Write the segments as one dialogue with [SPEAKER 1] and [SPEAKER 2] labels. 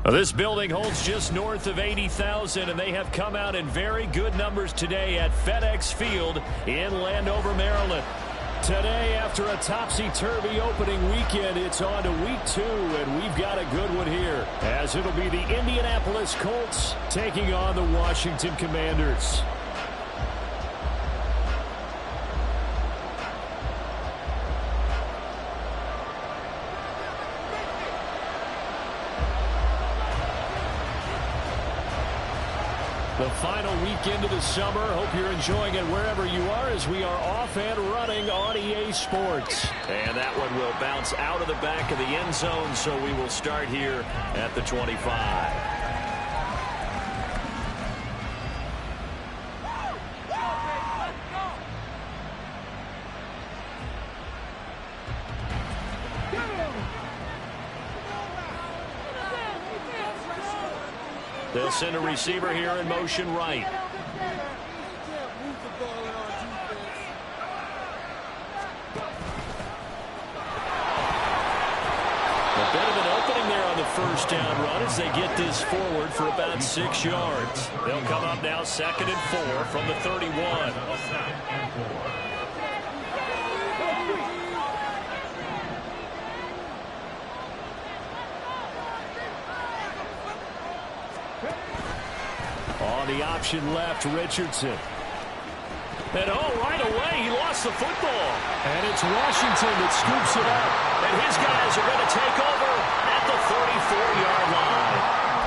[SPEAKER 1] This building holds just north of 80,000, and they have come out in very good numbers today at FedEx Field in Landover, Maryland. Today, after a topsy-turvy opening weekend, it's on to week 2, and we've got a good one here, as it'll be the Indianapolis Colts taking on the Washington Commanders. The final weekend of the summer. Hope you're enjoying it wherever you are as we are off and running on EA Sports. And that one will bounce out of the back of the end zone, so we will start here at the 25. They'll send a receiver here in motion right. A bit of an opening there on the first down run as they get this forward for about 6 yards. They'll come up now 2nd and 4 from the 31. On the option left, Richardson. And right away, he lost the football. And it's Washington that scoops it up. And his guys are going to take over at the 34-yard line.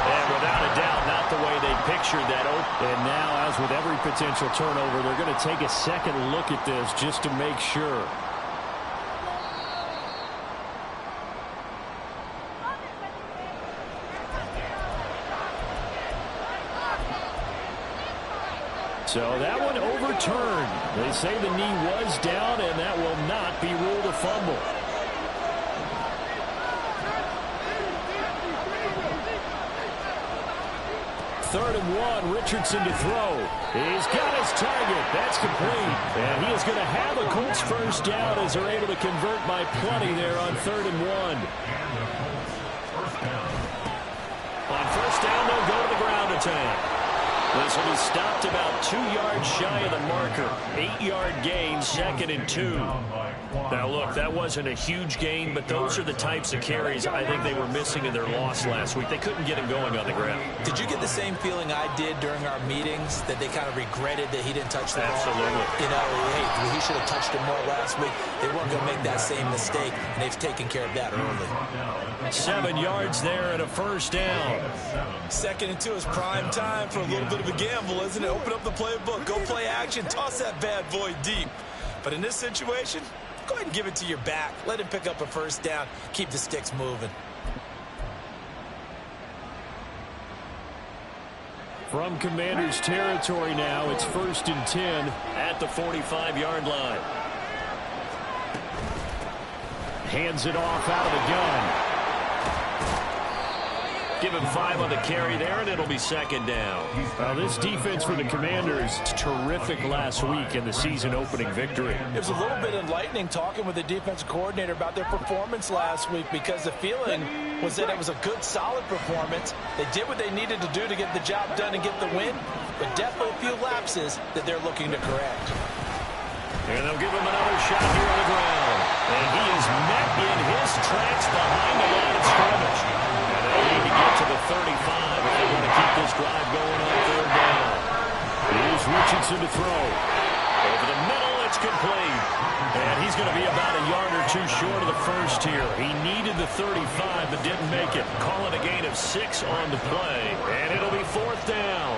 [SPEAKER 1] And without a doubt, not the way they pictured that. And now, as with every potential turnover, they're going to take a second look at this just to make sure. So that one overturned. They say the knee was down, and that will not be ruled a fumble. Third and 1, Richardson to throw. He's got his target. That's complete. And he is going to have a Colts first down as they're able to convert by plenty there on 3rd and 1. On first down, they'll go to the ground attack. This will be stopped about 2 yards shy of the marker. 8-yard gain, 2nd and 2. Now, look, that wasn't a huge gain, but those are the types of carries I think they were missing in their loss last week. They couldn't get him going on the ground.
[SPEAKER 2] Did you get the same feeling I did during our meetings, that they kind of regretted that he didn't touch the ball?
[SPEAKER 1] Absolutely.
[SPEAKER 2] You know, hey, he should have touched it more last week. They weren't going to make that same mistake, and they've taken care of that early.
[SPEAKER 1] 7 yards there and a first down.
[SPEAKER 2] 2nd and 2 is prime time for a little bit of a gamble, isn't it? Open up the playbook, go play action, toss that bad boy deep. But in this situation, go ahead and give it to your back. Let him pick up a first down. Keep the sticks moving.
[SPEAKER 1] From Commanders territory now, it's 1st and 10 at the 45-yard line. Hands it off out of the gun. Give him 5 on the carry there, and it'll be 2nd down. Now, this defense for the Commanders, terrific last week in the season-opening victory.
[SPEAKER 2] It was a little bit enlightening talking with the defensive coordinator about their performance last week, because the feeling was that it was a good, solid performance. They did what they needed to do to get the job done and get the win, but definitely a few lapses that they're looking to correct.
[SPEAKER 1] And they'll give him another shot here on the ground. And he is met in his tracks behind the line of scrimmage. They need to get to the 35 if they want to keep this drive going on 3rd down. Here's Richardson to throw. Over the middle, it's complete. And he's going to be about a yard or 2 short of the first here. He needed the 35 but didn't make it. Call it a gain of 6 on the play. And it'll be 4th down.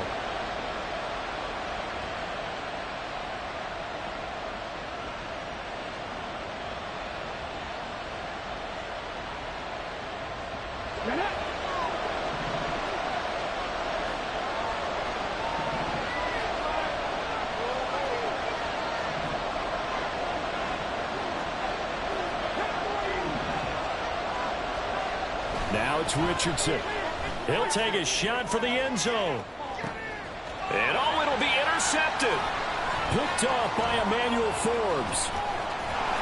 [SPEAKER 1] Now it's Richardson. He'll take a shot for the end zone. And it'll be intercepted. Picked off by Emmanuel Forbes.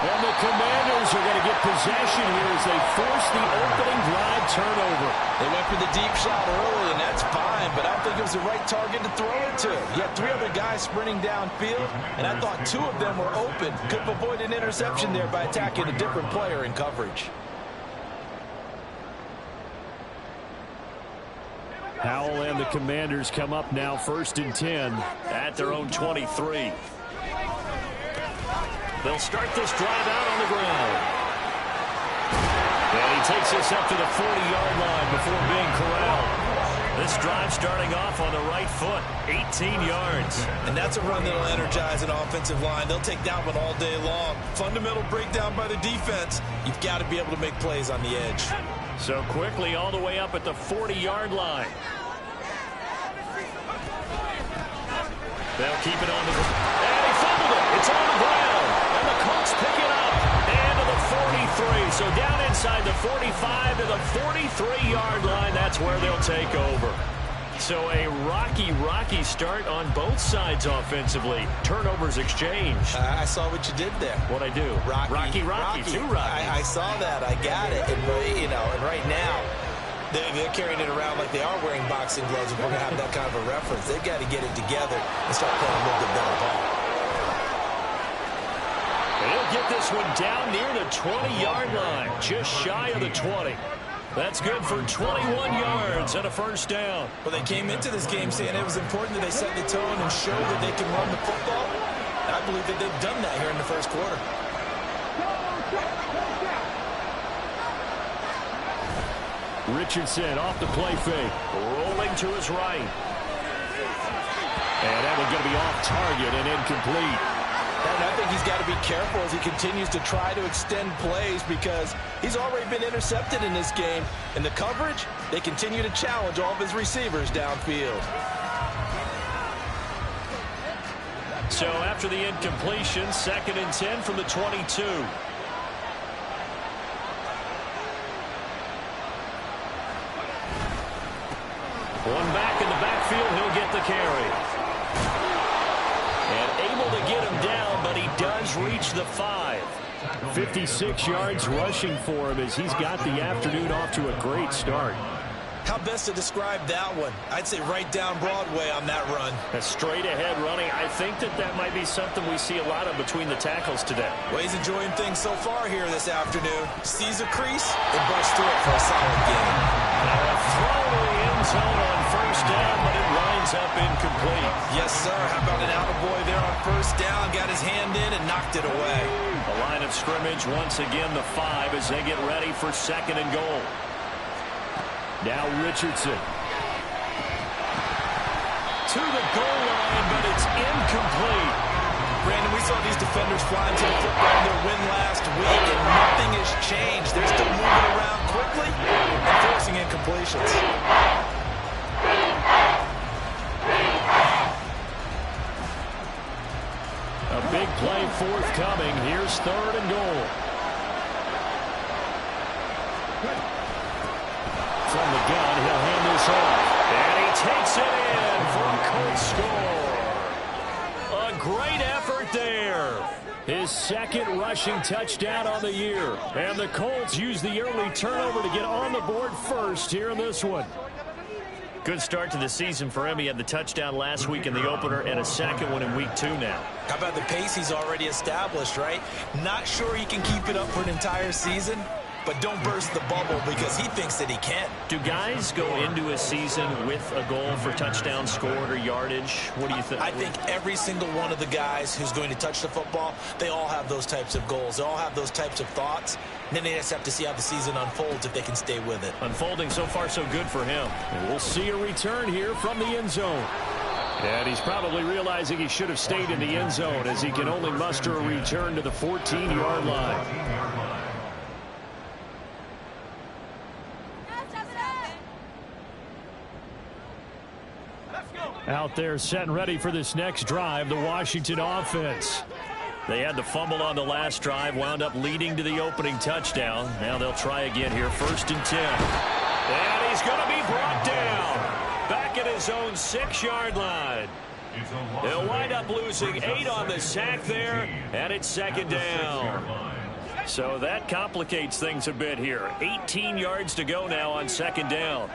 [SPEAKER 1] And the Commanders are going to get possession here as they force the opening drive turnover.
[SPEAKER 2] They went for the deep shot early, and that's fine, but I don't think it was the right target to throw it to. You had 3 other guys sprinting downfield, and I thought 2 of them were open. Could have avoided an interception there by attacking a different player in coverage.
[SPEAKER 1] Howell and the Commanders come up now 1st and 10 at their own 23. They'll start this drive out on the ground. And he takes us up to the 40-yard line before being corralled. This drive starting off on the right foot, 18 yards.
[SPEAKER 2] And that's a run that'll energize an offensive line. They'll take that one all day long. Fundamental breakdown by the defense. You've got to be able to make plays on the edge.
[SPEAKER 1] So quickly all the way up at the 40-yard line. They'll keep it on the ground. And he fumbled it. It's on the ground. And the Colts pick it up. And to the 43. So down inside the 45 to the 43-yard line. That's where they'll take over. So a rocky start on both sides offensively. Turnovers exchanged.
[SPEAKER 2] I saw what you did there.
[SPEAKER 1] What'd I do? Rocky. Too rocky.
[SPEAKER 2] I saw that. I got it. And, and right now, they're carrying it around like they are wearing boxing gloves. If we're going to have that kind of a reference, they've got to get it together and start playing a little bit better ball.
[SPEAKER 1] And he'll get this one down near the 20-yard line, just shy of the 20. That's good for 21 yards and a first down.
[SPEAKER 2] Well, they came into this game saying it was important that they set the tone and show that they can run the football. And I believe that they've done that here in the first quarter.
[SPEAKER 1] Richardson off the play fake. Rolling to his right. And that one's going to be off target and incomplete.
[SPEAKER 2] And I think he's got to be careful as he continues to try to extend plays because he's already been intercepted in this game. In the coverage, they continue to challenge all of his receivers downfield.
[SPEAKER 1] So after the incompletion, 2nd and 10 from the 22. One back in the backfield, he'll get the carry. And able to get him down, but he does reach the 5. 56 yards rushing for him as he's got the afternoon off to a great start.
[SPEAKER 2] How best to describe that one? I'd say right down Broadway on that run.
[SPEAKER 1] A straight ahead running. I think that might be something we see a lot of between the tackles today.
[SPEAKER 2] Well, he's enjoying things so far here this afternoon. Sees a crease and bursts through it for a solid game.
[SPEAKER 1] Now a throw to the end zone on first down, but it winds up incomplete.
[SPEAKER 2] Yes, sir. How about an attaboy there on first down? Got his hand in and knocked it away.
[SPEAKER 1] The line of scrimmage once again the 5 as they get ready for 2nd and goal. Now Richardson. To the goal line, but it's incomplete.
[SPEAKER 2] Brandon, we saw these defenders flying to the football in their win last week, and nothing has changed. They're still moving around quickly and forcing incompletions.
[SPEAKER 1] A big play forthcoming. Here's 3rd and goal. From the gun, he'll hand this off. And he takes it in for a Colts score. A great effort there. His 2nd rushing touchdown on the year. And the Colts use the early turnover to get on the board first here in this one. Good start to the season for him. He had the touchdown last week in the opener and a 2nd one in week 2 now.
[SPEAKER 2] How about the pace he's already established, right? Not sure he can keep it up for an entire season, but don't burst the bubble because he thinks that he can.
[SPEAKER 1] Do guys go into a season with a goal for touchdown scored or yardage? What do you think?
[SPEAKER 2] I think every single one of the guys who's going to touch the football, they all have those types of goals. They all have those types of thoughts. And then they just have to see how the season unfolds if they can stay with it.
[SPEAKER 1] Unfolding so far so good for him. And we'll see a return here from the end zone. And he's probably realizing he should have stayed in the end zone as he can only muster a return to the 14-yard line. Out there set and ready for this next drive, the Washington offense. They had the fumble on the last drive, wound up leading to the opening touchdown. Now they'll try again here, 1st and 10. And he's going to be brought down back at his own 6-yard line. They'll wind up losing 8 on the sack there, and it's second down. So that complicates things a bit here. 18 yards to go now on second down.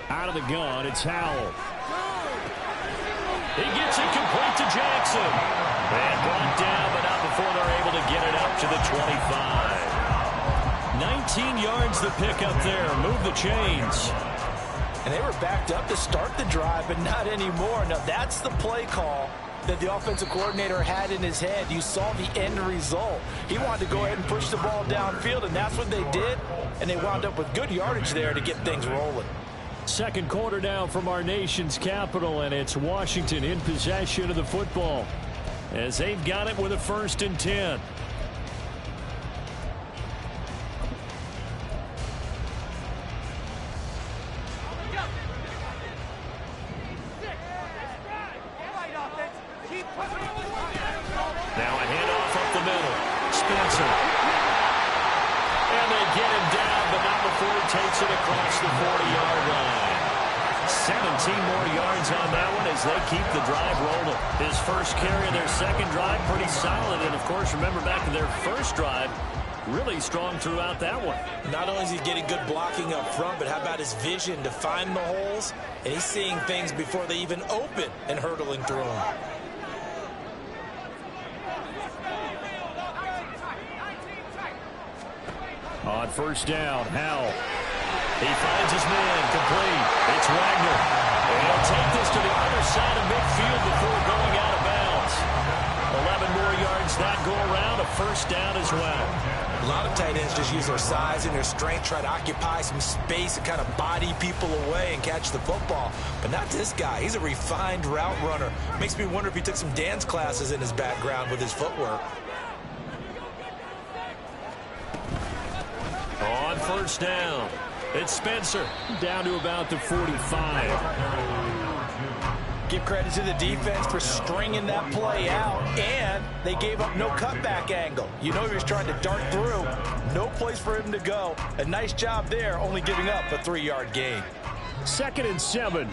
[SPEAKER 1] Out of the gun, it's Howell. He gets it complete to Jackson. And brought down, but not before they're able to get it up to the 25. 19 yards the pick up there. Move the chains.
[SPEAKER 2] And they were backed up to start the drive, but not anymore. Now, that's the play call that the offensive coordinator had in his head. You saw the end result. He wanted to go ahead and push the ball downfield, and that's what they did. And they wound up with good yardage there to get things rolling.
[SPEAKER 1] Second quarter now from our nation's capital, and it's Washington in possession of the football as they've got it with a 1st and 10. Now a handoff up the middle. Spencer. And they get him down, but not before he takes it across the 40-yard line. 17 more yards on that one as they keep the drive rolling. His first carry of their second drive, pretty solid. And, of course, remember back to their first drive, really strong throughout that one.
[SPEAKER 2] Not only is he getting good blocking up front, but how about his vision to find the holes? And he's seeing things before they even open and hurdling through them.
[SPEAKER 1] On first down, Howell. He finds his man, complete. It's Wagner. And he'll take this to the other side of midfield before going out of bounds. 11 more yards that go around, a first down as well.
[SPEAKER 2] A lot of tight ends just use their size and their strength, try to occupy some space and kind of body people away and catch the football. But not this guy. He's a refined route runner. Makes me wonder if he took some dance classes in his background with his footwork.
[SPEAKER 1] On first down, it's Spencer down to about the 45.
[SPEAKER 2] Give credit to the defense for stringing that play out, and they gave up no cutback angle. You know he was trying to dart through. No place for him to go. A nice job there, only giving up a 3-yard gain.
[SPEAKER 1] 2nd and 7.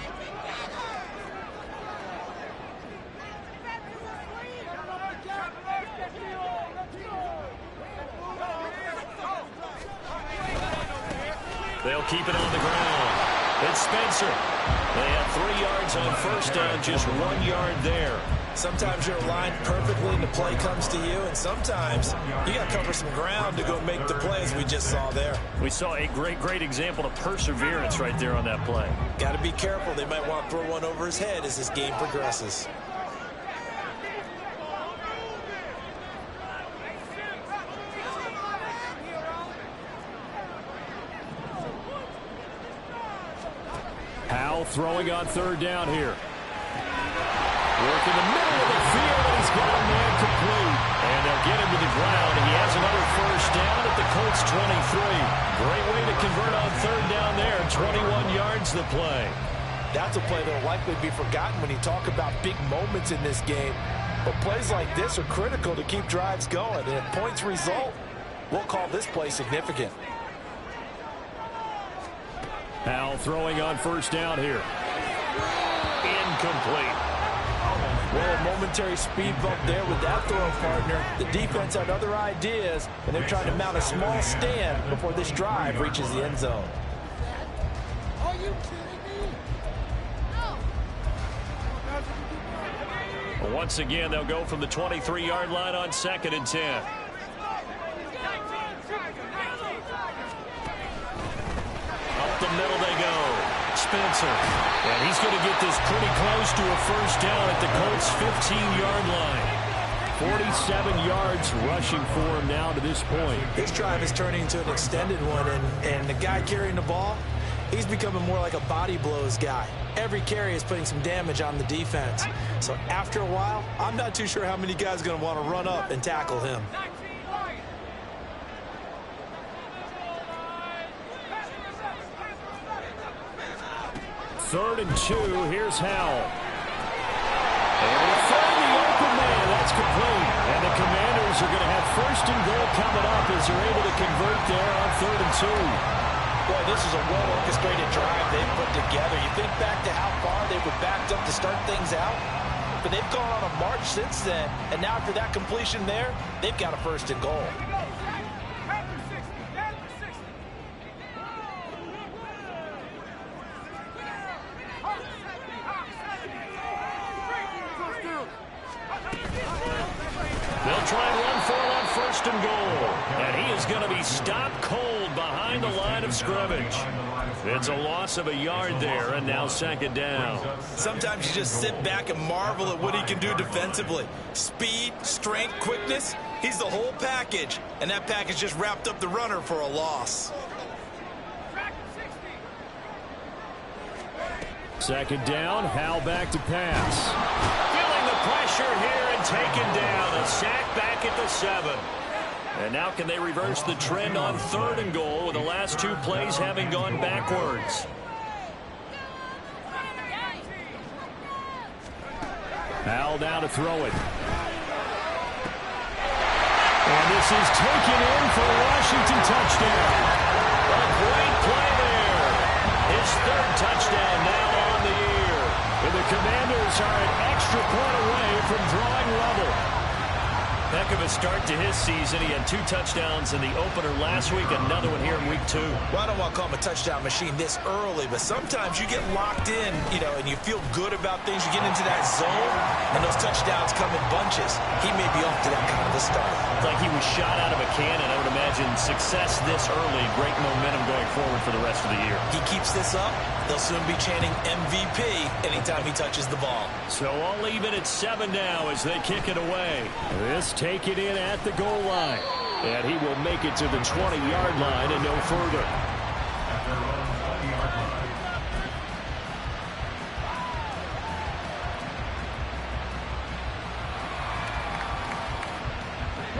[SPEAKER 1] They'll keep it on the ground. It's Spencer. They have 3 yards on first down, just 1 yard there.
[SPEAKER 2] Sometimes you're aligned perfectly and the play comes to you, and sometimes you got to cover some ground to go make the plays we just saw there.
[SPEAKER 1] We saw a great example of perseverance right there on that play.
[SPEAKER 2] Got to be careful. They might want to throw one over his head as this game progresses.
[SPEAKER 1] Howell throwing on third down here. Work in the middle of the field, and he's got a man complete. And they'll get him to the ground. He has another first down at the Colts 23. Great way to convert on third down there. 21 yards the play.
[SPEAKER 2] That's a play that will likely be forgotten when you talk about big moments in this game. But plays like this are critical to keep drives going. And if points result, we'll call this play significant.
[SPEAKER 1] Howell throwing on first down here. Incomplete.
[SPEAKER 2] Well, a momentary speed bump there with that throw partner. The defense had other ideas, and they're trying to mount a small stand before this drive reaches the end zone.
[SPEAKER 3] Are you kidding me? No.
[SPEAKER 1] Well, once again, they'll go from the 23-yard line on 2nd and 10. Up the middle they go. Spencer. And he's going to get this pretty close to a first down at the Colts' 15-yard line. 47 yards rushing for him now to this point.
[SPEAKER 2] This drive is turning into an extended one, and the guy carrying the ball, he's becoming more like a body blows guy. Every carry is putting some damage on the defense. So after a while, I'm not too sure how many guys are going to want to run up and tackle him.
[SPEAKER 1] 3rd and 2. Here's Howell. And he'll find the open man. That's Chargers are going to have first and goal coming up as they're able to convert there on 3rd and 2.
[SPEAKER 2] Boy, this is a well-orchestrated drive they've put together. You think back to how far they were backed up to start things out, but they've gone on a march since then, and now after that completion there, they've got a first and goal.
[SPEAKER 1] They'll try and run for it on 1st and goal. And he is going to be stopped cold behind the line of scrimmage. It's a loss of a yard there, and now 2nd down.
[SPEAKER 2] Sometimes you just sit back and marvel at what he can do defensively. Speed, strength, quickness, he's the whole package. And that package just wrapped up the runner for a loss.
[SPEAKER 1] 2nd down, Howell back to pass. Feeling the pressure here and taken down. A sack back at the 7. And now can they reverse the trend on 3rd and goal with the last 2 plays having gone backwards? Howell now to throw it. And this is taken in for a Washington touchdown. A great play there. His 3rd touchdown now on the year. And the Commanders are an extra point away from drawing level. Heck of a start to his season. He had 2 touchdowns in the opener last week, another one here in week 2.
[SPEAKER 2] Well, I don't want to call him a touchdown machine this early, but sometimes you get locked in, and you feel good about things. You get into that zone, and those touchdowns come in bunches. He may be off to that kind of a start.
[SPEAKER 1] It's like he was shot out of a cannon. I would imagine success this early, great momentum going forward for the rest of the year.
[SPEAKER 2] He keeps this up, they'll soon be chanting MVP anytime he touches the ball.
[SPEAKER 1] So all even at 7 now as they kick it away. This take it in at the goal line. And he will make it to the 20-yard line and no further.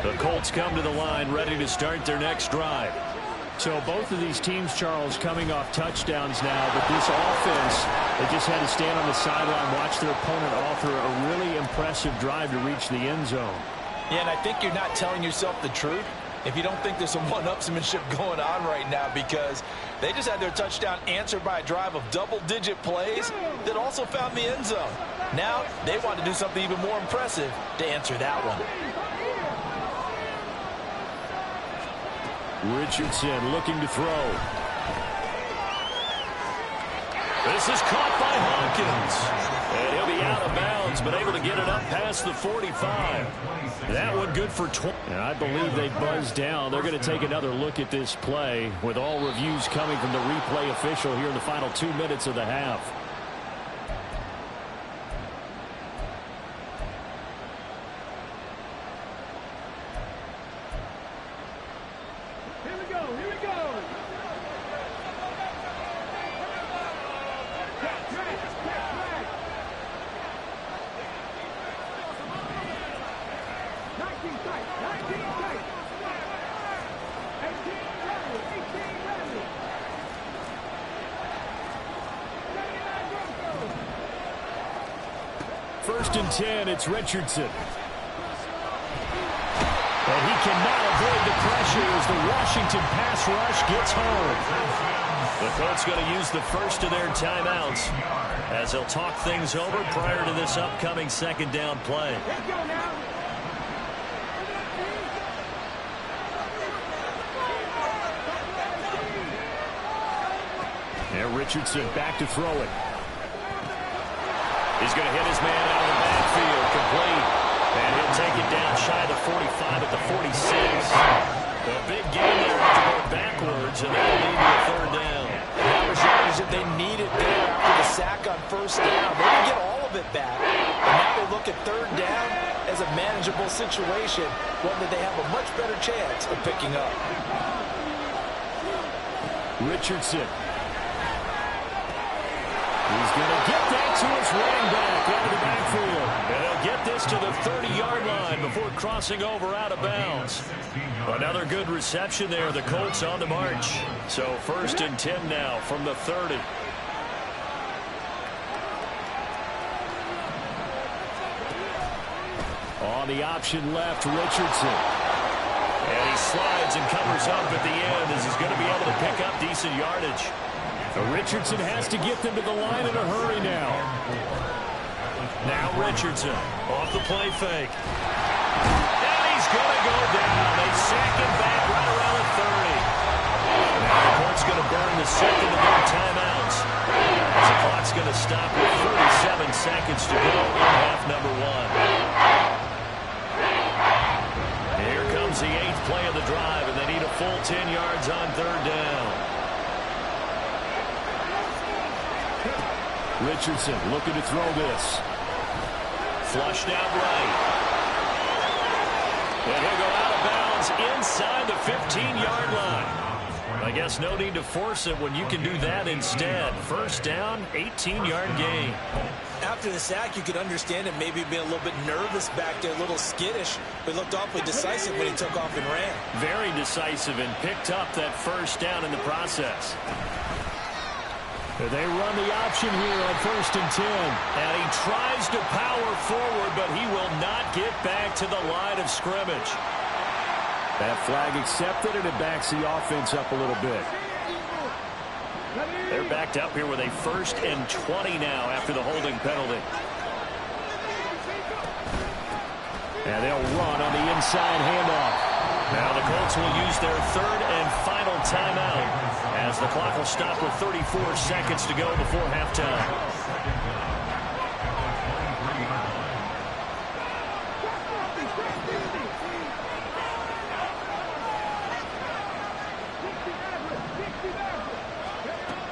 [SPEAKER 1] The Colts come to the line ready to start their next drive. So both of these teams, Charles, coming off touchdowns now, but this offense, they just had to stand on the sideline, watch their opponent author a really impressive drive to reach the end zone.
[SPEAKER 2] Yeah, and I think you're not telling yourself the truth if you don't think there's some one-upsmanship going on right now, because they just had their touchdown answered by a drive of double-digit plays that also found the end zone. Now they want to do something even more impressive to answer that one.
[SPEAKER 1] Richardson looking to throw. This is caught by Hawkins. And he'll be out of bounds, but able to get it up past the 45. That one good for 20. And I believe they buzzed down. They're going to take another look at this play with all reviews coming from the replay official here in the final 2 minutes of the half. First and 10, it's Richardson. And he cannot avoid the pressure as the Washington pass rush gets home. The Colts going to use the first of their timeouts as they'll talk things over prior to this upcoming 2nd down play. And Richardson back to throw it. He's going to hit his man out of the backfield, complete. And he'll take it down shy of the 45 at the 46. A big gain there after going backwards, and that'll lead to a 3rd down.
[SPEAKER 2] That was yardage that they needed there after the sack on 1st down. They didn't get all of it back. And now they look at 3rd down as a manageable situation, one that they have a much better chance of picking up.
[SPEAKER 1] Richardson. He's going to get that to his running back out of the backfield. And he'll get this to the 30-yard line before crossing over out of bounds. Another good reception there. The Colts on the march. So 1st and 10 now from the 30. On the option left, Richardson. And he slides and covers up at the end as he's going to be able to pick up decent yardage. Richardson has to get them to the line in a hurry now. Now Richardson off the play fake. And he's going to go down. They sack him back right around the 30. Now the Colts going to burn the second of their timeouts. As the clock's going to stop with 37 seconds to go in half number one. Here comes the 8th play of the drive, and they need a full 10 yards on third down. Richardson looking to throw this. Flushed out right. And he'll go out of bounds inside the 15-yard line. I guess no need to force it when you can do that instead. First down, 18-yard gain.
[SPEAKER 2] After the sack, you could understand him maybe being a little bit nervous back there, a little skittish, but looked awfully decisive when he took off and ran.
[SPEAKER 1] Very decisive and picked up that first down in the process. They run the option here on 1st and 10. And he tries to power forward, but he will not get back to the line of scrimmage. That flag accepted, and it backs the offense up a little bit. They're backed up here with a 1st and 20 now after the holding penalty. And they'll run on the inside handoff. Now the Colts will use their 3rd and final timeout as the clock will stop with 34 seconds to go before halftime.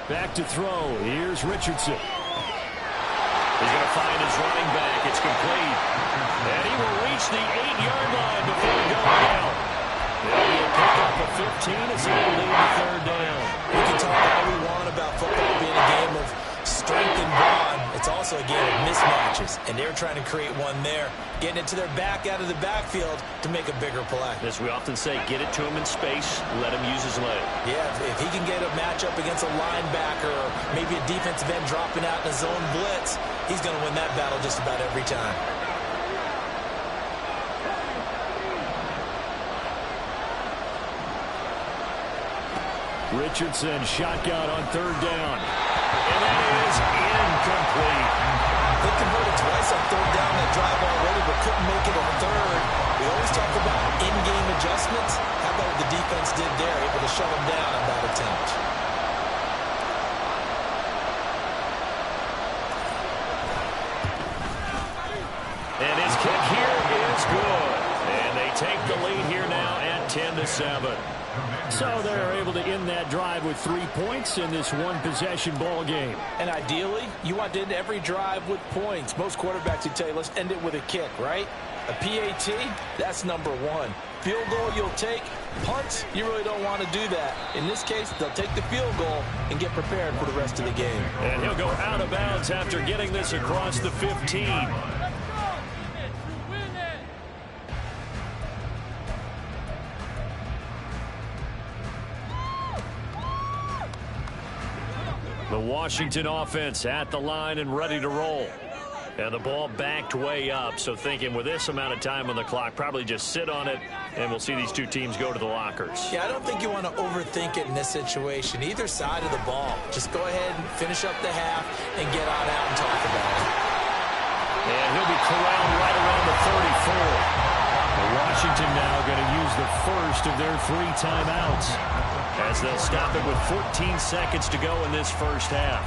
[SPEAKER 1] Back to throw. Here's Richardson. He's going to find his running back. It's complete. And he will reach the 8-yard line before going down. There'll be a pickup of 15 as he will lead the third down.
[SPEAKER 2] We can talk all we want about football being a game of strength and bond. It's also a game of mismatches, and they're trying to create one there, getting it to their back out of the backfield to make a bigger play.
[SPEAKER 1] As we often say, get it to him in space, let him use his leg.
[SPEAKER 2] Yeah, if he can get a matchup against a linebacker or maybe a defensive end dropping out in a zone blitz, he's going to win that battle just about every time.
[SPEAKER 1] Richardson shotgun on third down. And that is incomplete.
[SPEAKER 2] They converted twice on third down that drive already, but couldn't make it a third. We always talk about in-game adjustments. How about what the defense did there, able to shut them down on that attempt.
[SPEAKER 1] And his kick here is good. And they take the lead here now at 10-7. So they're able to end that drive with 3 points in this one-possession ball game.
[SPEAKER 2] And ideally, you want to end every drive with points. Most quarterbacks would tell you, let's end it with a kick, right? A PAT, that's number one. Field goal you'll take. Punts, you really don't want to do that. In this case, they'll take the field goal and get prepared for the rest of the game.
[SPEAKER 1] And he'll go out of bounds after getting this across the 15. The Washington offense at the line and ready to roll. And the ball backed way up, so thinking with this amount of time on the clock, probably just sit on it, and we'll see these two teams go to the lockers.
[SPEAKER 2] Yeah, I don't think you want to overthink it in this situation. Either side of the ball. Just go ahead and finish up the half and get on out and talk about it.
[SPEAKER 1] And he'll be corralled right around the 34. Washington now going to use the first of their 3 timeouts as they'll stop it with 14 seconds to go in this first half.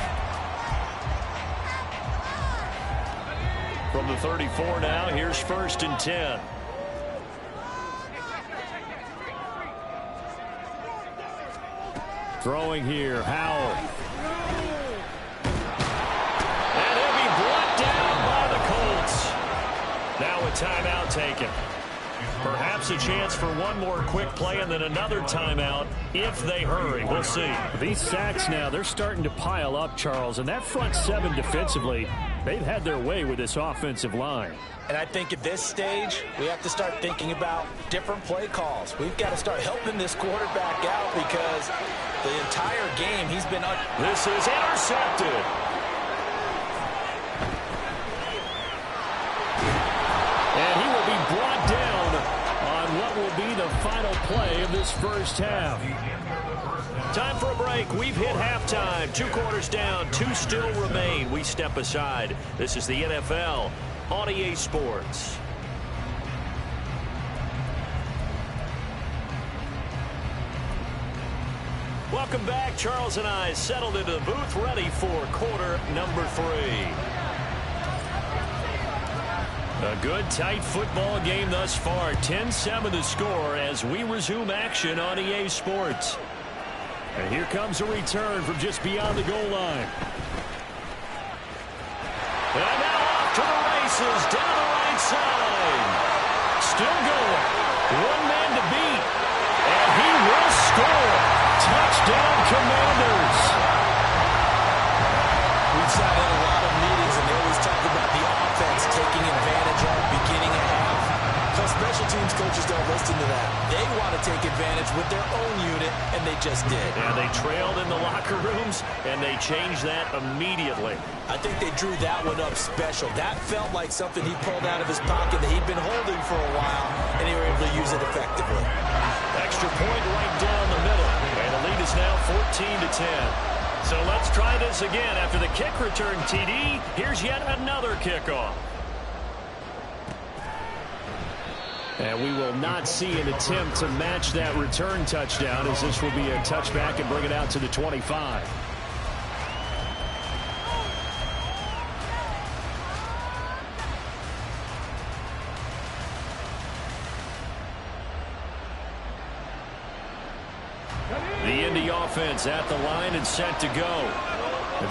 [SPEAKER 1] From the 34 now, here's 1st and 10. Throwing here, Howell. And he'll be brought down by the Colts. Now a timeout taken. Perhaps a chance for one more quick play and then another timeout if they hurry. We'll see. These sacks now, they're starting to pile up, Charles. And that front 7 defensively, they've had their way with this offensive line.
[SPEAKER 2] And I think at this stage, we have to start thinking about different play calls. We've got to start helping this quarterback out because the entire game he's been...
[SPEAKER 1] This is intercepted. And he will be this first half. Time for a break. We've hit halftime. 2 quarters down, 2 still remain. We step aside. This is the NFL on EA Sports. Welcome back. Charles and I settled into the booth, ready for quarter number 3. A good, tight football game thus far. 10-7 the score as we resume action on EA Sports. And here comes a return from just beyond the goal line. And now off to the races, down the right side. Still going. One man to beat. And he will score. Touchdown, Commanders.
[SPEAKER 2] We've sat in a lot of meetings, and they always talk about the offense taking advantage on beginning a half. So special teams coaches don't listen to that. They want to take advantage with their own unit, and they just did.
[SPEAKER 1] And they trailed in the locker rooms, and they changed that immediately.
[SPEAKER 2] I think they drew that one up special. That felt like something he pulled out of his pocket that he'd been holding for a while, and they were able to use it effectively.
[SPEAKER 1] Extra point right down the middle. And the lead is now 14-10. So let's try this again. After the kick return TD, here's yet another kickoff. And we will not see an attempt to match that return touchdown, as this will be a touchback and bring it out to the 25. The Indy offense at the line and set to go.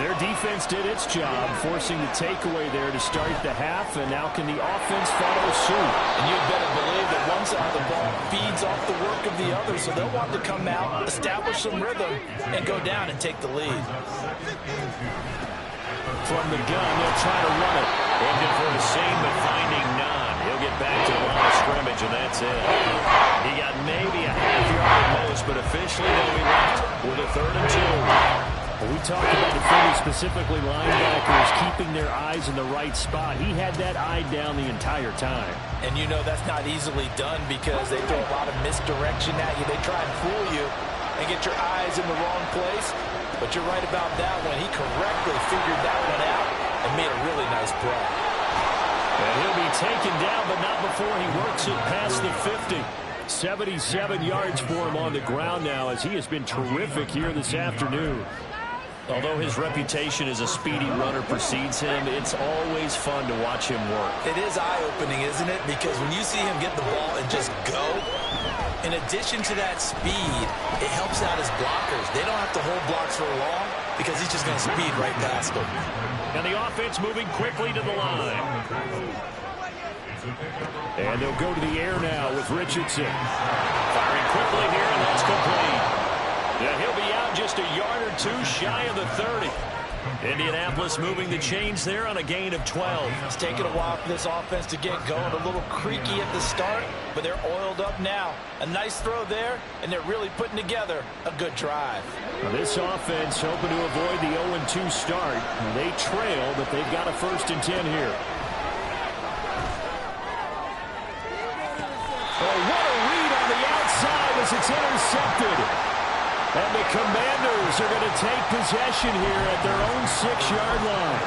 [SPEAKER 1] Their defense did its job, forcing the takeaway there to start the half, and now can the offense follow suit?
[SPEAKER 2] And you'd better believe that one side of the ball feeds off the work of the other, so they'll want to come out, establish some rhythm, and go down and take the lead.
[SPEAKER 1] From the gun, they'll try to run it. Looking for a seam, but finding none. He'll get back to the line of scrimmage, and that's it. He got maybe a half yard at most, but officially they'll be left with a 3rd and 2. Well, we talked about defenders, specifically linebackers, keeping their eyes in the right spot. He had that eye down the entire time.
[SPEAKER 2] And you know that's not easily done because they throw a lot of misdirection at you. They try and fool you and get your eyes in the wrong place. But you're right about that one. He correctly figured that one out and made a really nice play.
[SPEAKER 1] And he'll be taken down, but not before he works it past the 50. 77 yards for him on the ground now, as he has been terrific here this afternoon. Although his reputation as a speedy runner precedes him, it's always fun to watch him work.
[SPEAKER 2] It is eye-opening, isn't it? Because when you see him get the ball and just go, in addition to that speed, it helps out his blockers. They don't have to hold blocks for long because he's just going to speed right past them.
[SPEAKER 1] And the offense moving quickly to the line. And they'll go to the air now with Richardson. Firing quickly here, and that's complete. Yeah, he'll be out just a yard or 2 shy of the 30. Indianapolis moving the chains there on a gain of 12.
[SPEAKER 2] It's taken a while for this offense to get going. A little creaky at the start, but they're oiled up now. A nice throw there, and they're really putting together a good drive.
[SPEAKER 1] Now this offense hoping to avoid the 0-2 start. They trail, but they've got a 1st and 10 here. Oh, what a read on the outside as it's intercepted. And the Commanders are going to take possession here at their own 6-yard line.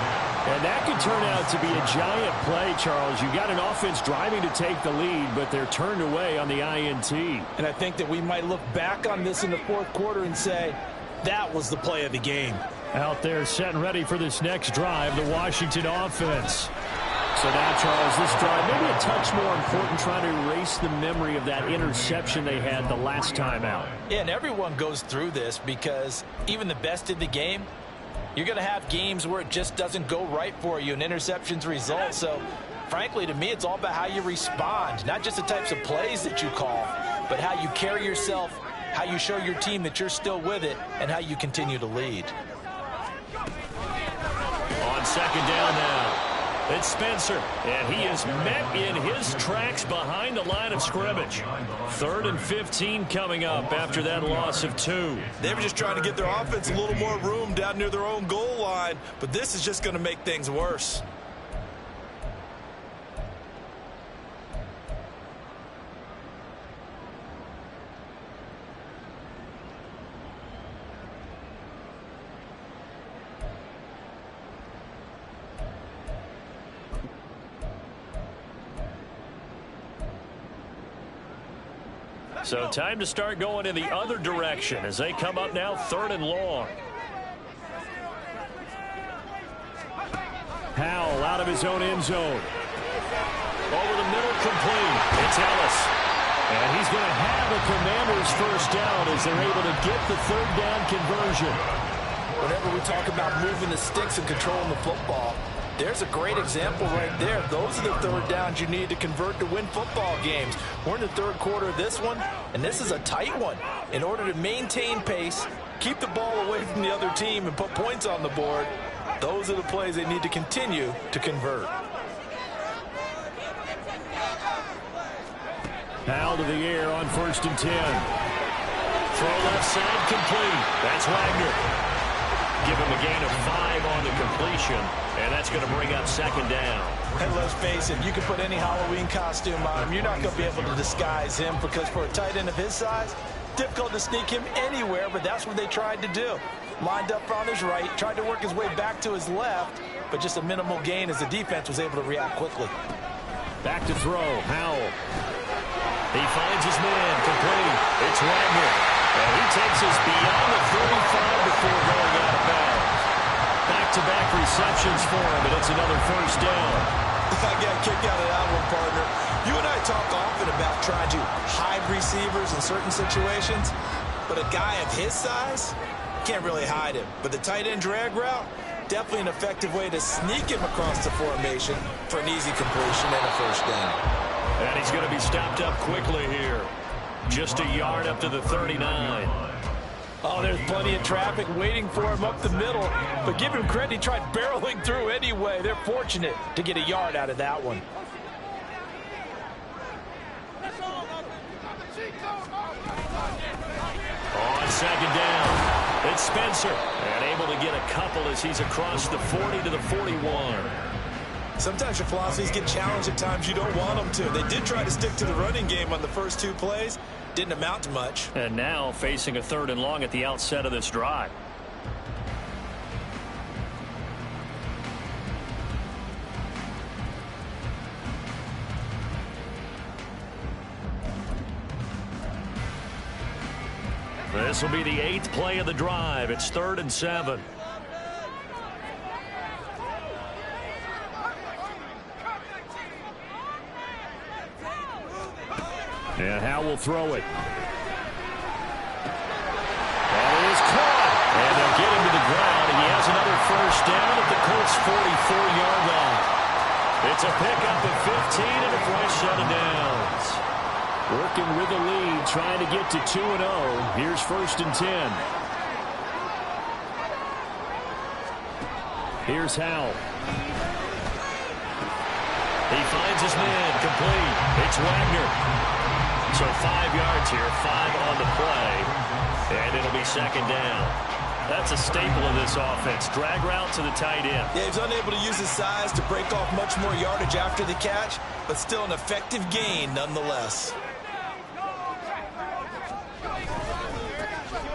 [SPEAKER 1] And that could turn out to be a giant play, Charles. You've got an offense driving to take the lead, but they're turned away on the INT.
[SPEAKER 2] And I think that we might look back on this in the 4th quarter and say, that was the play of the game.
[SPEAKER 1] Out there set and ready for this next drive, the Washington offense. So now, Charles, this drive maybe a touch more important, trying to erase the memory of that interception they had the last time out.
[SPEAKER 2] Yeah, and everyone goes through this because even the best in the game, you're going to have games where it just doesn't go right for you and interceptions result. So, frankly, to me, it's all about how you respond, not just the types of plays that you call, but how you carry yourself, how you show your team that you're still with it, and how you continue to lead.
[SPEAKER 1] On 2nd down now. It's Spencer, and he is met in his tracks behind the line of scrimmage. 3rd and 15 coming up after that loss of 2.
[SPEAKER 2] They were just trying to get their offense a little more room down near their own goal line, but this is just going to make things worse.
[SPEAKER 1] So time to start going in the other direction as they come up now 3rd and long. Howell out of his own end zone. Over the middle, complete. It's Ellis. And he's going to have a Commanders first down as they're able to get the 3rd down conversion.
[SPEAKER 2] Whenever we talk about moving the sticks and controlling the football, there's a great example right there. Those are the 3rd downs you need to convert to win football games. We're in the 3rd quarter of this one, and this is a tight one. In order to maintain pace, keep the ball away from the other team, and put points on the board, those are the plays they need to continue to convert.
[SPEAKER 1] Howell to the air on 1st and 10. Throw left side, complete. That's Wagner. Give him a gain of 5 on the completion, and that's going to bring up 2nd down.
[SPEAKER 2] And let's face it, you can put any Halloween costume on him. You're not going to be able to disguise him, because for a tight end of his size, difficult to sneak him anywhere, but that's what they tried to do. Lined up on his right, tried to work his way back to his left, but just a minimal gain as the defense was able to react quickly.
[SPEAKER 1] Back to throw, Howell. He finds his man, complete. It's Wagner. And he takes us beyond the 35 before going out of bounds. Back-to-back receptions for him, and it's another first down.
[SPEAKER 2] I got a kick out of that one, partner. You and I talk often about trying to hide receivers in certain situations, but a guy of his size can't really hide him. But the tight end drag route, definitely an effective way to sneak him across the formation for an easy completion and a first down.
[SPEAKER 1] And he's going to be stopped up quickly here. Just a yard up to the 39.
[SPEAKER 2] Oh, there's plenty of traffic waiting for him up the middle. But give him credit, he tried barreling through anyway. They're fortunate to get a yard out of that one.
[SPEAKER 1] On 2nd down, it's Spencer. And able to get a couple as he's across the 40 to the 41.
[SPEAKER 2] Sometimes your philosophies get challenged at times you don't want them to. They did try to stick to the running game on the first 2 plays. Didn't amount to much.
[SPEAKER 1] And now facing a 3rd and long at the outset of this drive. This will be the 8th play of the drive. It's 3rd and 7. And Howell will throw it. That is caught. And they'll get him to the ground. And he has another first down at the Colts' 44-yard line. It's a pickup of 15 and a fresh set of downs. Working with the lead, trying to get to 2-0. Here's 1st and 10. Here's Howell. He finds his man, complete. It's Wagner. So 5 yards here, 5 on the play, and it'll be 2nd down. That's a staple of this offense. Drag route to the tight end.
[SPEAKER 2] Yeah, he's unable to use his size to break off much more yardage after the catch, but still an effective gain nonetheless.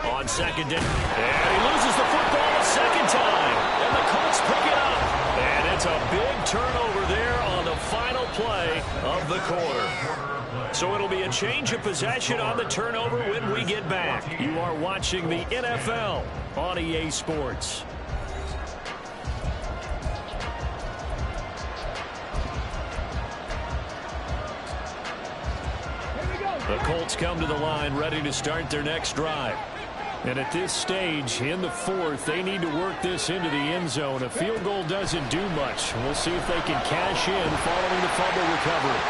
[SPEAKER 1] On 2nd down, and he loses the football a 2nd time, and the Colts pick it up. And it's a big turnover there on the final play of the quarter. So it'll be a change of possession on the turnover when we get back. You are watching the NFL on EA Sports. The Colts come to the line ready to start their next drive. And at this stage, in the 4th, they need to work this into the end zone. A field goal doesn't do much. We'll see if they can cash in following the fumble recovery.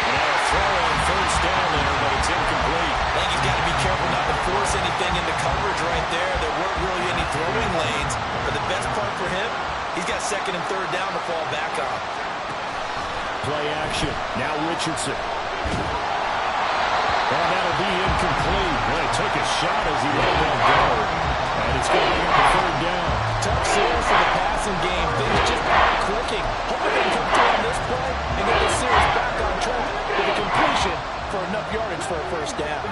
[SPEAKER 1] Now a throw on first down there, but it's incomplete.
[SPEAKER 2] I think he's got to be careful not to force anything into coverage right there. There weren't really any throwing lanes. But the best part for him, he's got 2nd and 3rd down to fall back on.
[SPEAKER 1] Play action. Now Richardson. And that'll be incomplete. Well, he took a shot as he let that go. And it's going to be the 3rd down.
[SPEAKER 2] Tough series for the passing game. Things just aren't clicking. Hoping they can come through on this play and get the series back on track with a completion for enough yardage for a first down.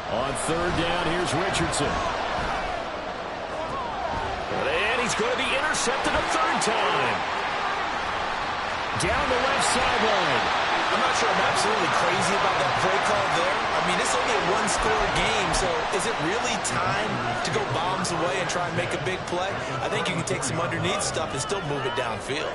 [SPEAKER 1] On third down, here's Richardson. And he's going to be intercepted a third time. Down the left sideline.
[SPEAKER 2] I'm not sure I'm absolutely crazy about that play call there. I mean, it's only a one-score game, so is it really time to go bombs away and try and make a big play? I think you can take some underneath stuff and still move it downfield.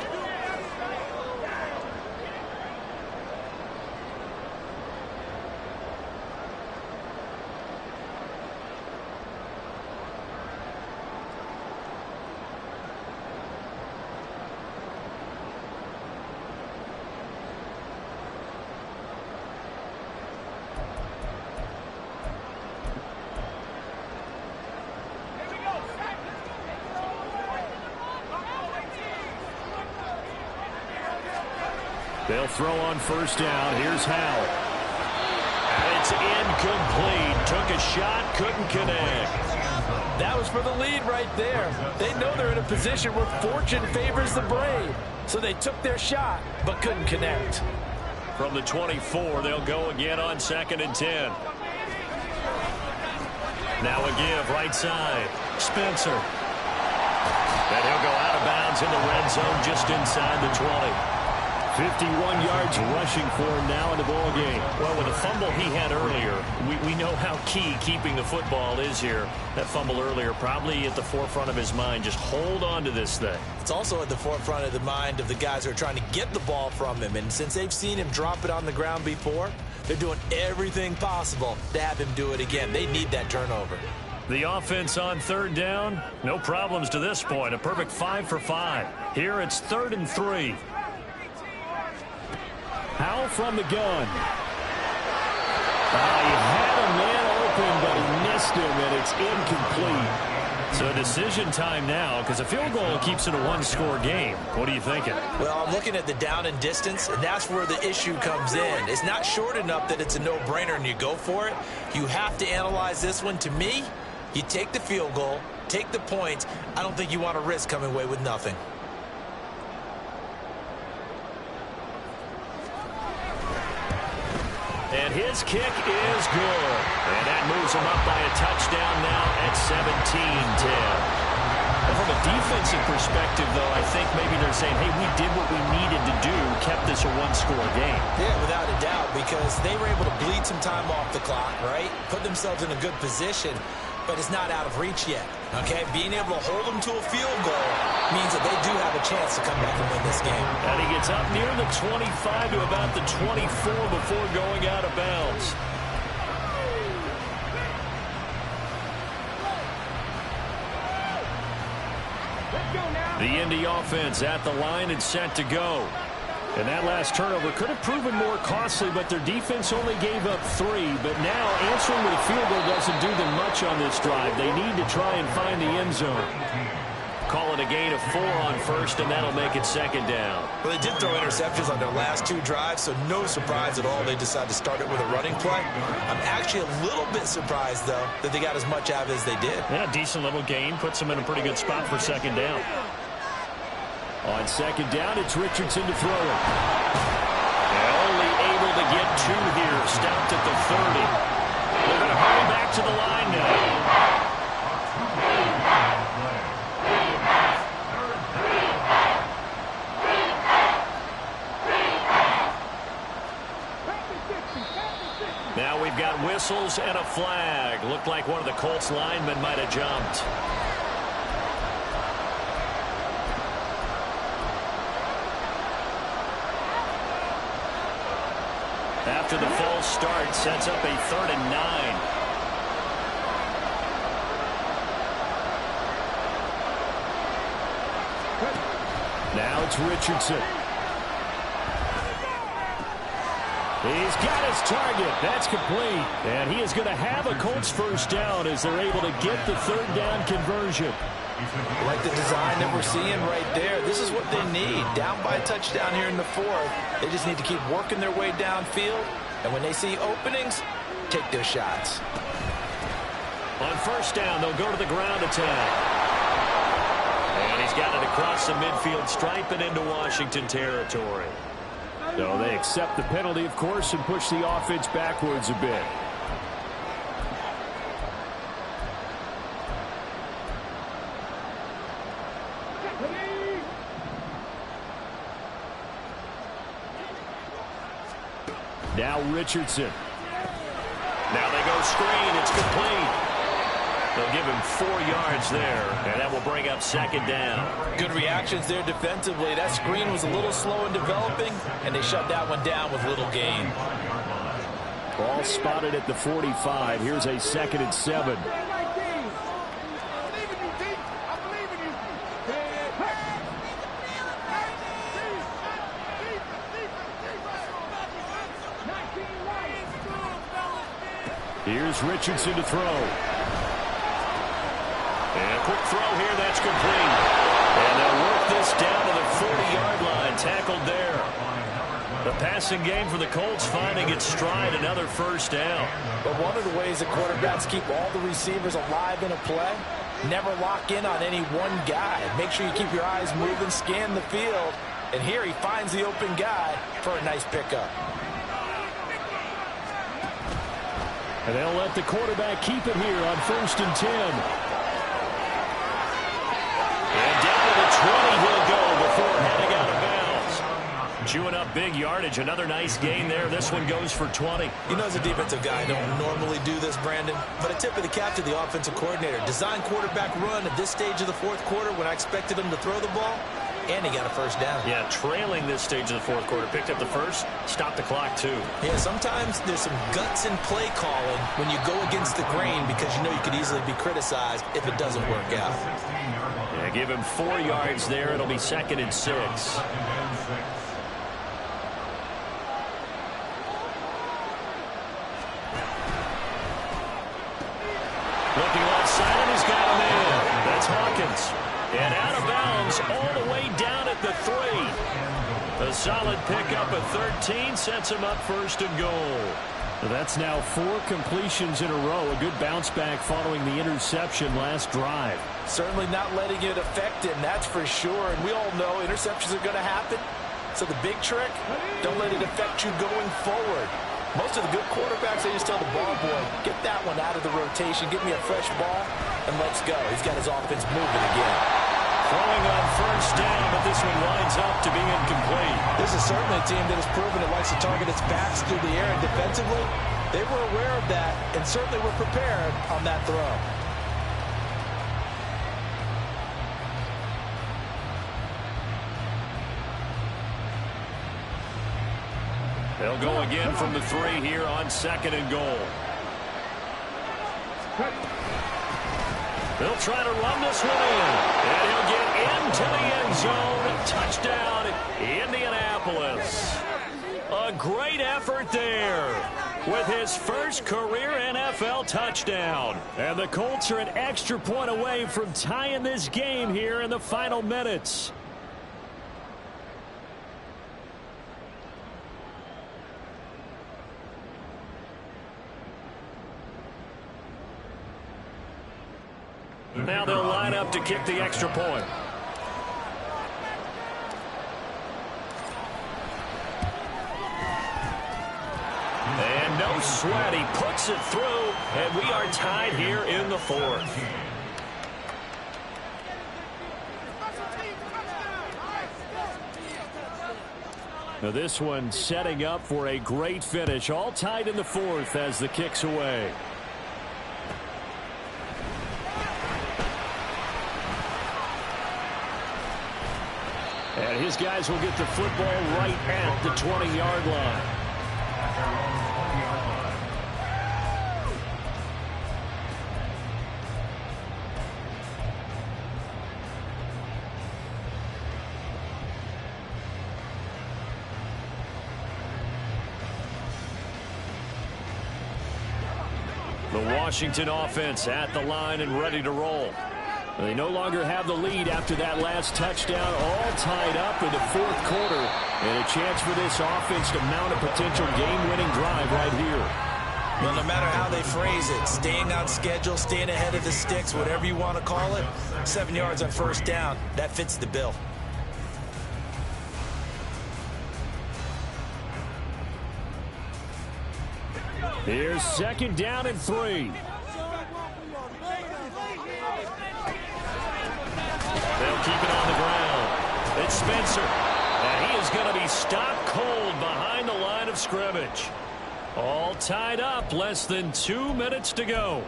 [SPEAKER 1] They'll throw on first down. Here's Howell. And it's incomplete. Took a shot, couldn't connect.
[SPEAKER 2] That was for the lead right there. They know they're in a position where fortune favors the brave. So they took their shot, but couldn't connect.
[SPEAKER 1] From the 24, they'll go again on 2nd and 10. Now a give, right side. Spencer. And he'll go out of bounds in the red zone just inside the 20. 51 yards rushing for him now in the ball game.
[SPEAKER 4] Well, with the fumble he had earlier, we know how key keeping the football is here. That fumble earlier probably at the forefront of his mind. Just hold on to this thing.
[SPEAKER 2] It's also at the forefront of the mind of the guys who are trying to get the ball from him. And since they've seen him drop it on the ground before, they're doing everything possible to have him do it again. They need that turnover.
[SPEAKER 4] The offense on third down, no problems to this point. A perfect 5 for 5. Here it's 3rd and 3.
[SPEAKER 1] Howell from the gun. He had a man open, but he missed him, and it's incomplete.
[SPEAKER 4] So decision time now, because a field goal keeps it a one-score game. What are you thinking?
[SPEAKER 2] Well, I'm looking at the down and distance, and that's where the issue comes in. It's not short enough that it's a no-brainer and you go for it. You have to analyze this one. To me, you take the field goal, take the points. I don't think you want to risk coming away with nothing.
[SPEAKER 1] And his kick is good. And that moves him up by a touchdown now at 17-10.
[SPEAKER 4] And from a defensive perspective, though, I think maybe they're saying, hey, we did what we needed to do, kept this a one-score game.
[SPEAKER 2] Yeah, without a doubt, because they were able to bleed some time off the clock, right? Put themselves in a good position, but it's not out of reach yet, okay? Being able to hold them to a field goal means that they do have a chance to come back and win this game.
[SPEAKER 1] And he gets up near the 25 to about the 24 before going out of bounds. The Indy offense at the line and set to go. And that last turnover could have proven more costly, but their defense only gave up 3. But now answering with a field goal doesn't do them much on this drive. They need to try and find the end zone. Call it a gain of 4 on first, and that'll make it 2nd down.
[SPEAKER 2] Well, they did throw interceptions on their last 2 drives, so no surprise at all they decided to start it with a running play. I'm actually a little bit surprised, though, that they got as much out of it as they did.
[SPEAKER 4] Yeah, decent little gain. Puts them in a pretty good spot for 2nd down.
[SPEAKER 1] On 2nd down, it's Richardson to throw it. And only able to get 2 here. Stopped at the 30. They're going to hurry back to the line now. Now we've got whistles and a flag. Looked like one of the Colts linemen might have jumped. After the false start, sets up a 3rd and 9. Now it's Richardson. He's got his target. That's complete. And he is going to have a Colts first down as they're able to get the 3rd down conversion.
[SPEAKER 2] Like the design that we're seeing right there, this is what they need. Down by a touchdown here in the 4th. They just need to keep working their way downfield. And when they see openings, take their shots.
[SPEAKER 1] On first down, they'll go to the ground attack. And he's got it across the midfield stripe and into Washington territory. So they accept the penalty, of course, and push the offense backwards a bit.
[SPEAKER 5] Now Richardson.
[SPEAKER 4] Now they go screen. It's complete. They'll give him 4 yards there, and that will bring up second down.
[SPEAKER 2] Good reactions there defensively. That screen was a little slow in developing, and they shut that one down with little gain.
[SPEAKER 5] Ball spotted at the 45. Here's a 2nd and 7. Here's Richardson to throw.
[SPEAKER 4] And a quick throw here, that's complete. And they'll work this down to the 40-yard line, tackled there. The passing game for the Colts finding its stride, another first down.
[SPEAKER 2] But one of the ways that quarterbacks keep all the receivers alive in a play, never lock in on any one guy. Make sure you keep your eyes moving, scan the field. And here he finds the open guy for a nice pickup.
[SPEAKER 5] And they'll let the quarterback keep it here on 1st and 10.
[SPEAKER 4] And down to the 20 he'll go before heading out of bounds. Chewing up big yardage. Another nice gain there. This one goes for 20.
[SPEAKER 2] You know, as a defensive guy, I don't normally do this, Brandon, but a tip of the cap to the offensive coordinator. Design quarterback run at this stage of the 4th quarter when I expected him to throw the ball, and he got a first down.
[SPEAKER 4] Yeah, trailing this stage of the 4th quarter. Picked up the first, stopped the clock too.
[SPEAKER 2] Yeah, sometimes there's some guts in play calling when you go against the grain because you know you could easily be criticized if it doesn't work out.
[SPEAKER 4] Yeah, give him 4 yards there. It'll be 2nd and 6. Looking left side, he's got a man. That's Hawkins. And out of bounds all the way down at the 3. A solid pickup at 13 sets him up 1st and goal.
[SPEAKER 5] That's now 4 completions in a row. A good bounce back following the interception last drive.
[SPEAKER 2] Certainly not letting it affect him, that's for sure. And we all know interceptions are going to happen. So the big trick, don't let it affect you going forward. Most of the good quarterbacks, they just tell the ball boy, get that one out of the rotation, get me a fresh ball, and let's go. He's got his offense moving again.
[SPEAKER 4] Throwing on 1st down, but this one winds up to be incomplete.
[SPEAKER 2] This is certainly a team that has proven it likes to target its backs through the air, and defensively, they were aware of that and certainly were prepared on that throw.
[SPEAKER 4] They'll go again from the 3 here on 2nd and goal. They'll try to run this one in. And he'll get into the end zone. Touchdown, Indianapolis. A great effort there with his first career NFL touchdown. And the Colts are an extra point away from tying this game here in the final minutes. Now they'll line up to kick the extra point. And no sweat. He puts it through, and we are tied here in the 4th.
[SPEAKER 5] Now this one setting up for a great finish. All tied in the 4th as the kick's away. And his guys will get the football right at the 20-yard line.
[SPEAKER 4] The Washington offense at the line and ready to roll. They no longer have the lead after that last touchdown, all tied up in the 4th quarter. And a chance for this offense to mount a potential game-winning drive right here.
[SPEAKER 2] Well, no matter how they phrase it, staying on schedule, staying ahead of the sticks, whatever you want to call it, 7 yards on 1st down, that fits the bill.
[SPEAKER 5] Here's 2nd down and 3.
[SPEAKER 4] They'll keep it on the ground. It's Spencer. And he is going to be stopped cold behind the line of
[SPEAKER 5] of scrimmage. All tied up, less than 2 minutes to go.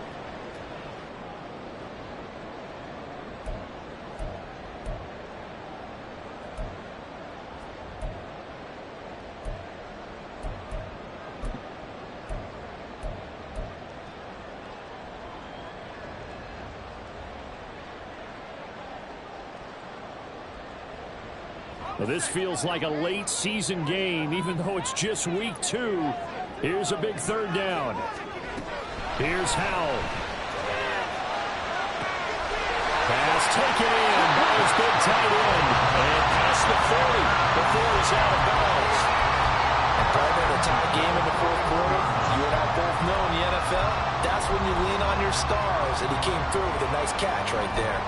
[SPEAKER 5] Well, this feels like a late season game, even though it's just week 2. Here's a big third down. Here's Howell. Pass taken in by his big tight end. And past the 40 before he's out of bounds.
[SPEAKER 2] Part of the tie game in the fourth quarter, you and I both know in the NFL, that's when you lean on your stars, and he came through with a nice catch right there.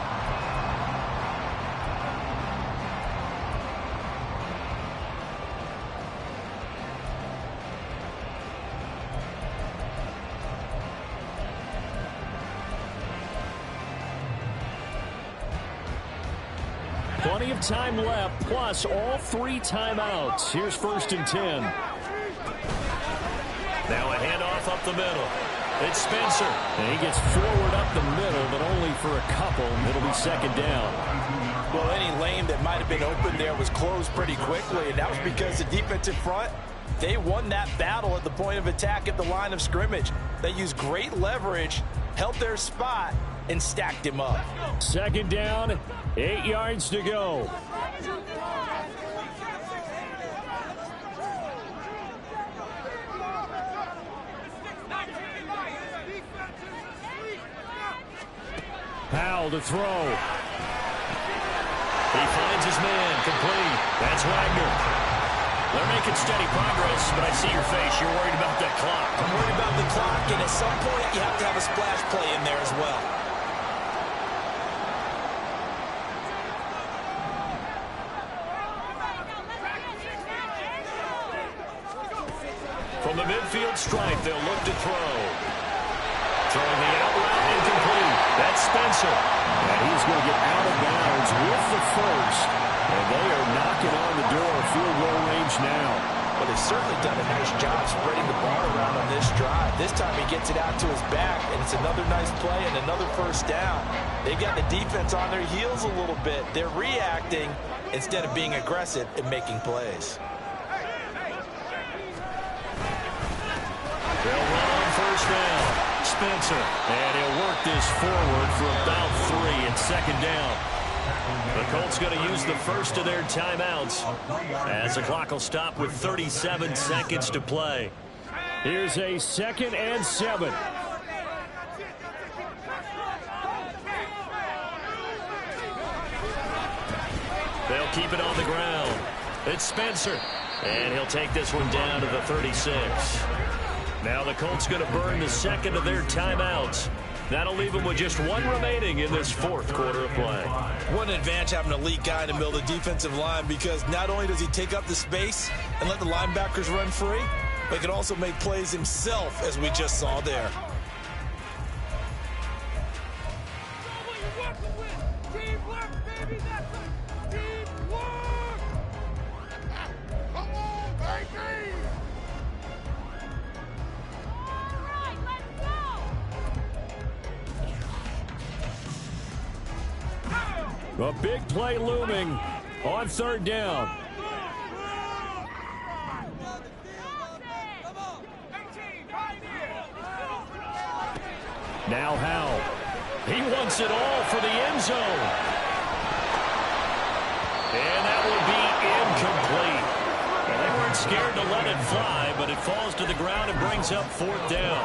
[SPEAKER 5] Plenty of time left, plus all 3 timeouts. Here's 1st and 10.
[SPEAKER 1] Now a handoff up the middle. It's Spencer.
[SPEAKER 5] And he gets forward up the middle, but only for a couple. It'll be 2nd down.
[SPEAKER 2] Well, any lane that might have been open there was closed pretty quickly, and that was because the defensive front, they won that battle at the point of attack at the line of scrimmage. They used great leverage, held their spot, and stacked him up.
[SPEAKER 5] 2nd down, 8 yards to go. Howell to throw.
[SPEAKER 1] He finds his man, complete. That's Wagner. They're making steady progress, but I see your face. You're worried about that clock.
[SPEAKER 2] I'm worried about the clock, and at some point you have to have a splash play in there as well.
[SPEAKER 1] From the midfield stripe, they'll look to throw. Throwing the out route, incomplete. That's Spencer.
[SPEAKER 5] And he's going to get out of bounds with the first. And they are knocking on the door. Field goal range now.
[SPEAKER 2] But they've certainly done a nice job spreading the ball around on this drive. This time he gets it out to his back, and it's another nice play and another 1st down. They've got the defense on their heels a little bit. They're reacting instead of being aggressive and making plays.
[SPEAKER 1] They'll run on 1st down. Spencer.
[SPEAKER 5] And he'll work this forward for about 3 and 2nd down.
[SPEAKER 1] The Colts going to use the first of their timeouts as the clock will stop with 37 seconds to play.
[SPEAKER 5] Here's a 2nd and 7.
[SPEAKER 1] They'll keep it on the ground. It's Spencer. And he'll take this one down to the 36. Now the Colts going to burn the 2nd of their timeouts. That'll leave them with just 1 remaining in this 4th quarter of play.
[SPEAKER 2] What an advantage having an elite guy in the middle of the defensive line, because not only does he take up the space and let the linebackers run free, but he can also make plays himself, as we just saw there.
[SPEAKER 5] A big play looming on 3rd down. Now Howell.
[SPEAKER 1] He wants it all for the end zone. And that will be incomplete. Well, they weren't scared to let it fly, but it falls to the ground and brings up 4th down.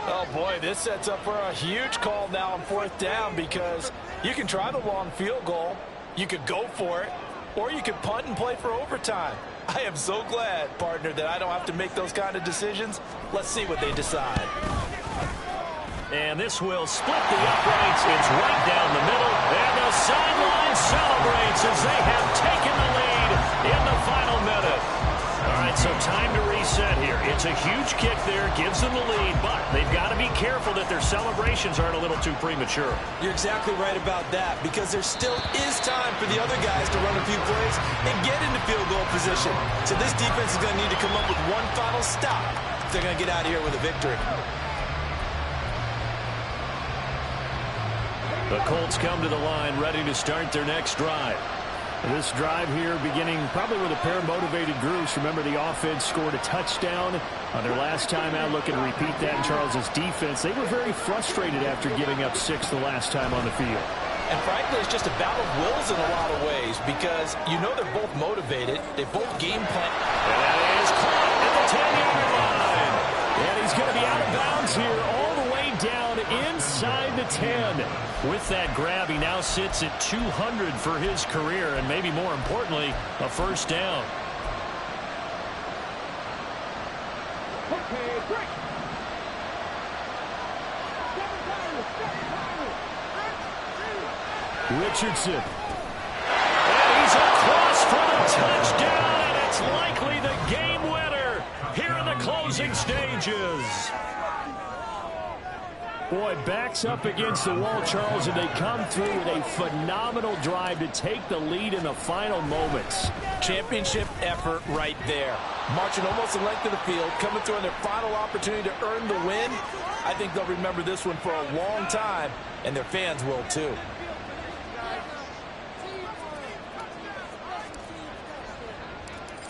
[SPEAKER 2] Oh, boy, this sets up for a huge call now on 4th down, because you can try the long field goal, you could go for it, or you could punt and play for overtime. I am so glad, partner, that I don't have to make those kind of decisions. Let's see what they decide.
[SPEAKER 1] And this will split the uprights. It's right down the middle. And the sideline celebrates as they have taken the lead in the final minute. All right, so time to reset here. It's
[SPEAKER 4] It's a huge kick there, gives them the lead, but they've got to be careful that their celebrations aren't a little too premature.
[SPEAKER 2] You're exactly right about that, because there still is time for the other guys to run a few plays and get into field goal position. So this defense is going to need to come up with one final stop if they're going to get out of here with a victory.
[SPEAKER 4] The Colts come to the line ready to start their next drive.
[SPEAKER 5] This drive here beginning probably with a pair of motivated groups. Remember, the offense scored a touchdown on their last time out. Looking to repeat that in Charles's defense. They were very frustrated after giving up 6 the last time on the field.
[SPEAKER 2] And frankly, it's just a battle of wills in a lot of ways, because you know they're both motivated. They both game plan.
[SPEAKER 4] And that is caught at the 10-yard line.
[SPEAKER 5] And he's going to be out of bounds here all the way down inside the 10.
[SPEAKER 4] With that grab, he now sits at 200 for his career, and maybe more importantly, a first down.
[SPEAKER 5] Richardson.
[SPEAKER 4] And he's across for the touchdown, and it's likely the game winner here in the closing stages.
[SPEAKER 5] Boy, backs up against the wall, Charles, and they come through with a phenomenal drive to take the lead in the final moments.
[SPEAKER 2] Championship effort right there. Marching almost the length of the field, coming through on their final opportunity to earn the win. I think they'll remember this one for a long time, and their fans will too.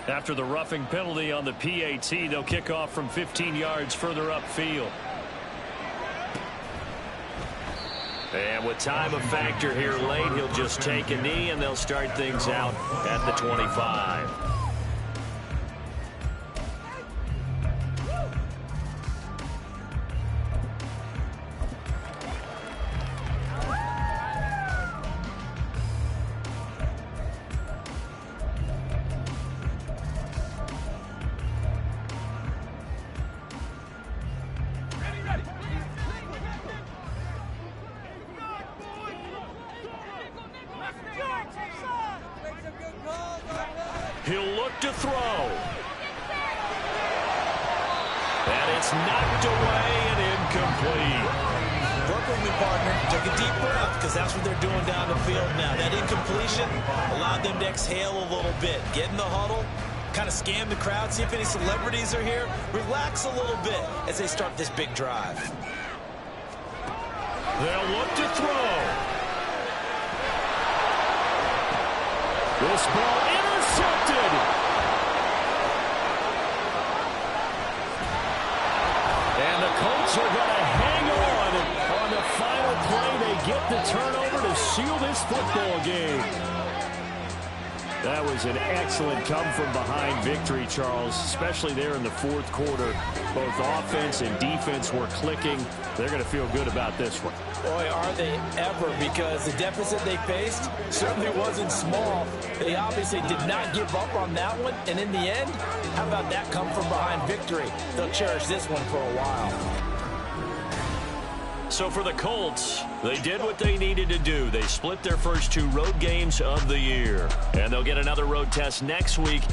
[SPEAKER 4] After the roughing penalty on the PAT, they'll kick off from 15 yards further upfield. And with time a factor here late, he'll just take a knee, and they'll start things out at the 25. He'll look to throw. And it's knocked away and incomplete.
[SPEAKER 2] Work with me, partner. Take a deep breath, because that's what they're doing down the field now. That incompletion allowed them to exhale a little bit. Get in the huddle, kind of scan the crowd, see if any celebrities are here. Relax a little bit as they start this big drive.
[SPEAKER 4] They'll look to throw.
[SPEAKER 5] This ball intercepted. And the Colts are going to hang on the final play. They get the turnover to seal this football game. That was an excellent come-from-behind victory, Charles, especially there in the fourth quarter. Both offense and defense were clicking. They're going to feel good about this one.
[SPEAKER 2] Boy, are they ever, because the deficit they faced certainly wasn't small. They obviously did not give up on that one, and in the end, how about that come-from-behind victory? They'll cherish this one for a while.
[SPEAKER 4] So for the Colts, they did what they needed to do. They split their first 2 road games of the year, and they'll get another road test next week